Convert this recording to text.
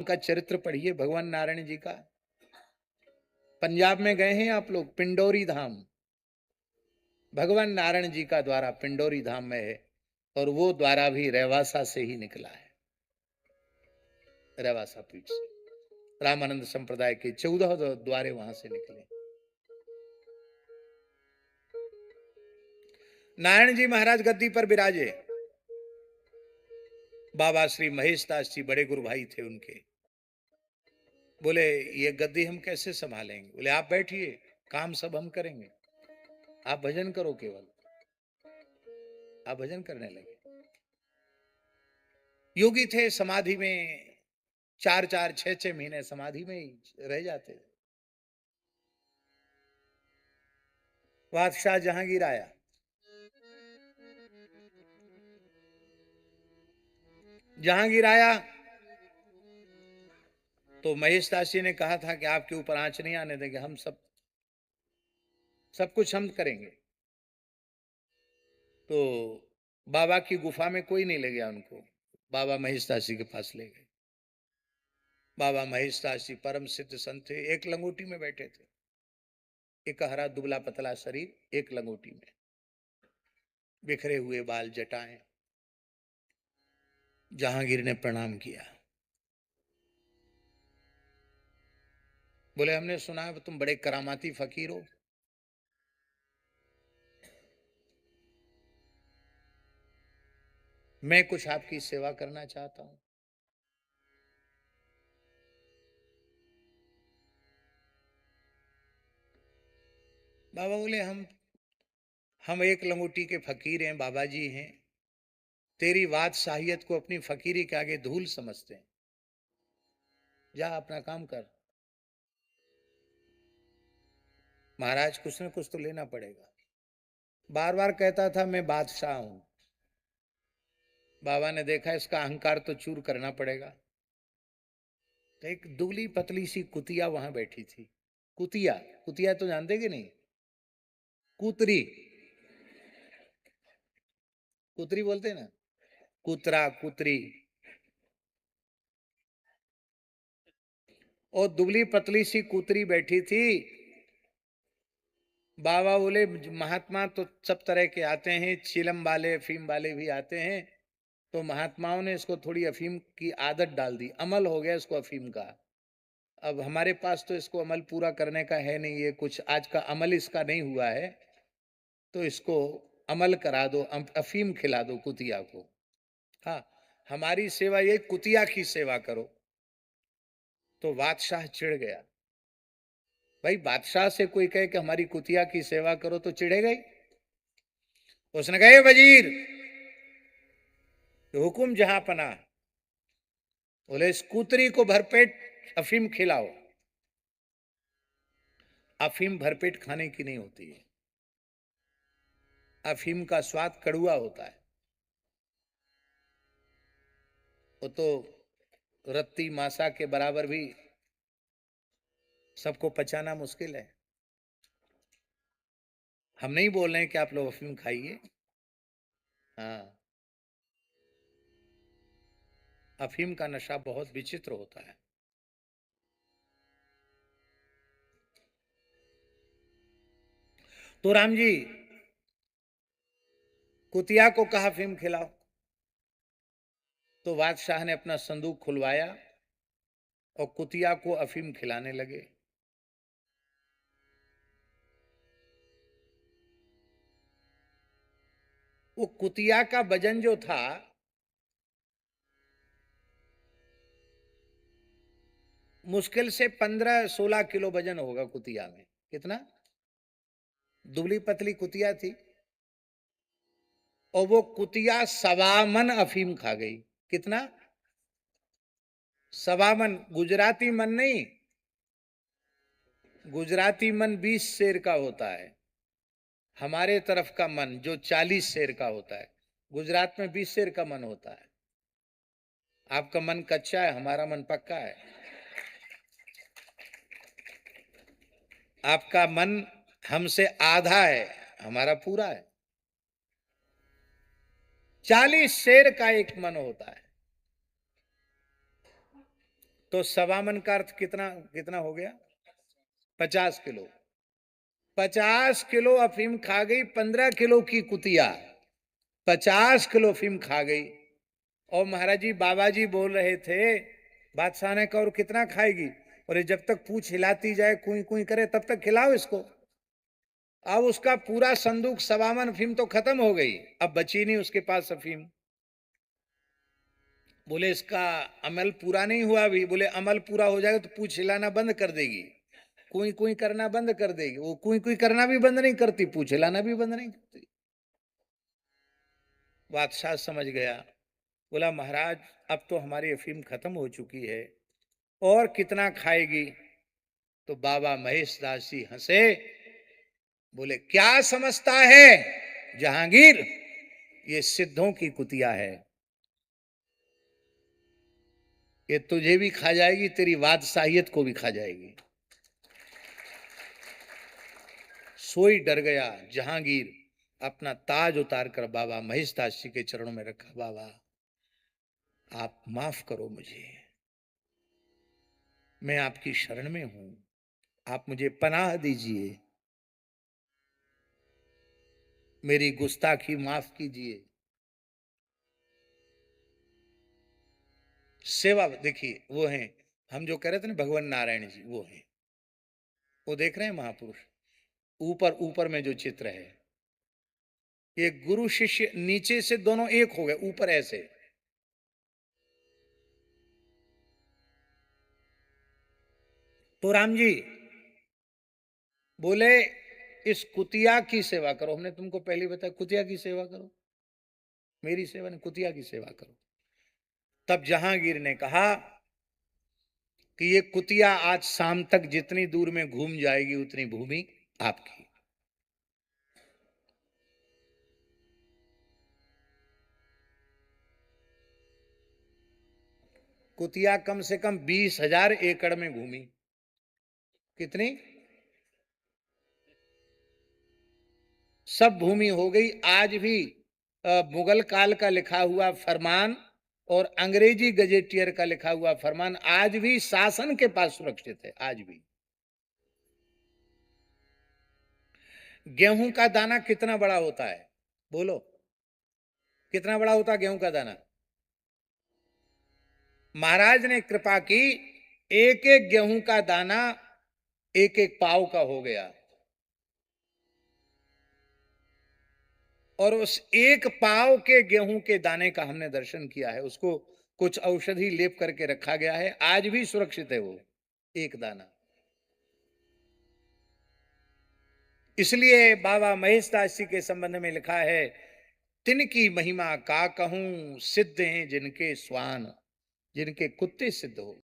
का चरित्र पढ़िए भगवान नारायण जी का। पंजाब में गए हैं आप लोग, पिंडोरी धाम भगवान नारायण जी का द्वारा पिंडोरी धाम में है, और वो द्वारा भी रेवासा से ही निकला है। रेवासा पीठ से रामानंद संप्रदाय के 14 द्वारे वहां से निकले। नारायण जी महाराज गद्दी पर विराजे। बाबा श्री महेश दास जी बड़े गुरु भाई थे उनके। बोले ये गद्दी हम कैसे संभालेंगे? बोले आप बैठिए, काम सब हम करेंगे, आप भजन करो। केवल आप भजन करने लगे। योगी थे, समाधि में 4-4, 6-6 महीने समाधि में ही रह जाते थे। बादशाह जहांगीर आया। जहांगीर आया तो महेश दास जी ने कहा था कि आपके ऊपर आंच नहीं आने देंगे, हम सब कुछ हम करेंगे। तो बाबा की गुफा में कोई नहीं ले गया उनको, बाबा महेश दास जी के पास ले गए। बाबा महेश दास जी परम सिद्ध संत थे, एक लंगोटी में बैठे थे, एक हरा दुबला पतला शरीर, एक लंगोटी में, बिखरे हुए बाल, जटाएं। जहांगीर ने प्रणाम किया। बोले हमने सुना है तुम बड़े करामाती फकीर हो। मैं कुछ आपकी सेवा करना चाहता हूं। बाबा बोले हम एक लंगोटी के फकीर हैं, बाबा जी हैं, तेरी बादशाहियत को अपनी फकीरी के आगे धूल समझते हैं, जा अपना काम कर। महाराज कुछ न कुछ तो लेना पड़ेगा। बार बार कहता था मैं बादशाह हूं। बाबा ने देखा इसका अहंकार तो चूर करना पड़ेगा। तो एक दुबली पतली सी कुतिया वहां बैठी थी। कुतिया, कुतिया तो जानते कि नहीं? कुतरी, कुतरी बोलते ना, कुतरा, कुतरी। और दुबली पतली सी कुतरी बैठी थी। बाबा बोले महात्मा तो सब तरह के आते हैं, चिलम वाले, अफीम वाले भी आते हैं, तो महात्माओं ने इसको थोड़ी अफीम की आदत डाल दी, अमल हो गया इसको अफीम का। अब हमारे पास तो इसको अमल पूरा करने का है नहीं, ये कुछ आज का अमल इसका नहीं हुआ है, तो इसको अमल करा दो, अफीम खिला दो कुतिया को। हाँ, हमारी सेवा ये कुतिया की सेवा करो। तो बादशाह चिढ़ गया। भाई बादशाह से कोई कहे कि हमारी कुतिया की सेवा करो तो चिढ़ेगा ही। उसने कहा वजीर हुकुम जहां पना। बोले इस कुतरी को भरपेट अफीम खिलाओ। अफीम भरपेट खाने की नहीं होती है, अफीम का स्वाद कड़ुआ होता है। वो तो रत्ती मासा के बराबर भी सबको पचाना मुश्किल है। हम नहीं बोल रहे हैं कि आप लोग अफीम खाइए, हाँ, अफीम का नशा बहुत विचित्र होता है। तो राम जी कुतिया को कहा अफीम खिलाओ। तो बादशाह ने अपना संदूक खुलवाया और कुतिया को अफीम खिलाने लगे। वो कुतिया का वजन जो था मुश्किल से 15-16 किलो वजन होगा कुतिया में। कितना? दुबली पतली कुतिया थी और वो कुतिया 1.25 मन अफीम खा गई। कितना? 1.25 मन। गुजराती मन नहीं, गुजराती मन 20 शेर का होता है। हमारे तरफ का मन जो 40 शेर का होता है, गुजरात में 20 शेर का मन होता है। आपका मन कच्चा है, हमारा मन पक्का है। आपका मन हमसे आधा है, हमारा पूरा है। 40 शेर का एक मन होता है। तो सवामन का अर्थ कितना कितना हो गया? 50 किलो। 50 किलो अफीम खा गई 15 किलो की कुतिया, 50 किलो अफीम खा गई। और महाराज जी बाबा जी बोल रहे थे, बादशाह ने कहा और कितना खाएगी? और ये जब तक पूछ हिलाती जाए, कुई कुई करे, तब तक खिलाओ इसको। अब उसका पूरा संदूक सवामन अफीम तो खत्म हो गई, अब बची नहीं उसके पास अफीम। बोले इसका अमल पूरा नहीं हुआ अभी। बोले अमल पूरा हो जाएगा तो पूछ हिलाना बंद कर देगी, कुई कुई करना बंद कर देगी। वो कुई कुई करना भी बंद नहीं करती, पूछ हिलाना भी बंद नहीं करती। बादशाह समझ गया, बोला महाराज अब तो हमारी अफीम खत्म हो चुकी है, और कितना खाएगी? तो बाबा महेश दास जी हंसे, बोले क्या समझता है जहांगीर, ये सिद्धों की कुतिया है, ये तुझे भी खा जाएगी, तेरी बादशाहियत को भी खा जाएगी। सोई डर गया जहांगीर, अपना ताज उतार कर बाबा महेश दास जी के चरणों में रखा। बाबा आप माफ करो मुझे, मैं आपकी शरण में हूं, आप मुझे पनाह दीजिए, मेरी गुस्ताखी माफ कीजिए। सेवा देखिए, वो हैं हम जो कह रहे थे ना, भगवान नारायण जी वो हैं, वो देख रहे हैं महापुरुष, ऊपर ऊपर में जो चित्र है, ये गुरु शिष्य नीचे से दोनों एक हो गए, ऊपर ऐसे। तो राम जी बोले इस कुतिया की सेवा करो, हमने तुमको पहले बताया कुतिया की सेवा करो, मेरी सेवा नहीं, कुतिया की सेवा करो। तब जहांगीर ने कहा कि ये कुतिया आज शाम तक जितनी दूर में घूम जाएगी उतनी भूमि आपकी। कुतिया कम से कम 20,000 एकड़ में घूमी। कितनी? सब भूमि हो गई। आज भी मुगल काल का लिखा हुआ फरमान और अंग्रेजी गजेटियर का लिखा हुआ फरमान आज भी शासन के पास सुरक्षित है। आज भी गेहूं का दाना कितना बड़ा होता है? बोलो कितना बड़ा होता है गेहूं का दाना? महाराज ने कृपा की, एक एक गेहूं का दाना एक एक पाव का हो गया, और उस एक पाव के गेहूं के दाने का हमने दर्शन किया है। उसको कुछ औषधि लेप करके रखा गया है, आज भी सुरक्षित है वो एक दाना। इसलिए बाबा महेश दास जी के संबंध में लिखा है, तिनकी महिमा का कहूं, सिद्ध हैं जिनके स्वान, जिनके कुत्ते सिद्ध हो।